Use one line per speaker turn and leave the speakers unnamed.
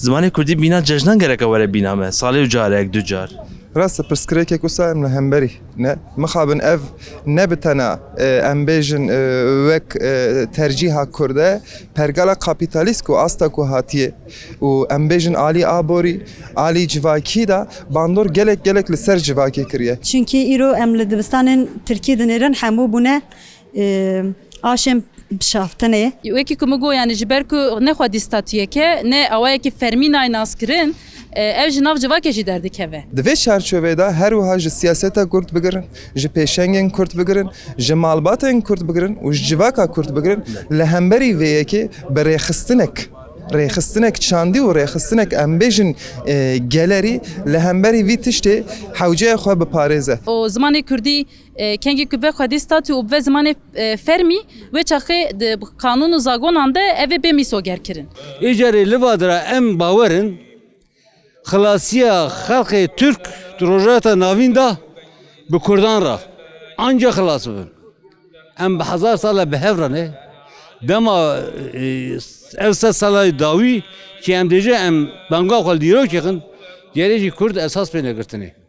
Zimanê Kurdî bîna cejnan gereka were bîna me. Salê û carek du car.
Rast pirsgirêkek wisa em li hemberî ne mixabin ev ne bi tena em bêjin wek tercîha Kurd e pergala kapitalîst ku asta ku hatiye û em bêjin alî aborî alî civakî da bandor gelek li ser civakê kiriye.
Çünkü îro em li dibistanên Tirkiye dinêrin hemû bûne aşên bişaftinê.
Wekî ku min got yani ji ber ku nexwedî statûyeke ne awayekî fermînayê naskirin ev ji nav civakê jî derdikeve.
Di vê çarçovê de her wiha ji siyaseta Kurd bigirin, ji pêşengên Kurd bigirin, ji malbatên Kurd bigirin û ji civaka Kurd bigirin li hemberî vê yekê bi rêxistinek çandî û rêxistinek em bêjin gelerî li hemberî vî tiştê hewceya xwe biparêze.
O zimanê Kurdî kengî ku vexwedî statû û ve zimanê fermî wê çaxê di kanûn û zagonan de ev ê bê mîsoger kirin.
Îcarê li vadira em bawerin xilasiya xelkê Türk di rojata navîn da bi Kurdan ra anca xilas bibin. Em bi hezar sala bi hev re dema ev sed sala dawî ki em dêje em banga xwe dîrok çêxin gerê jî Kurd esas pê negirtinê.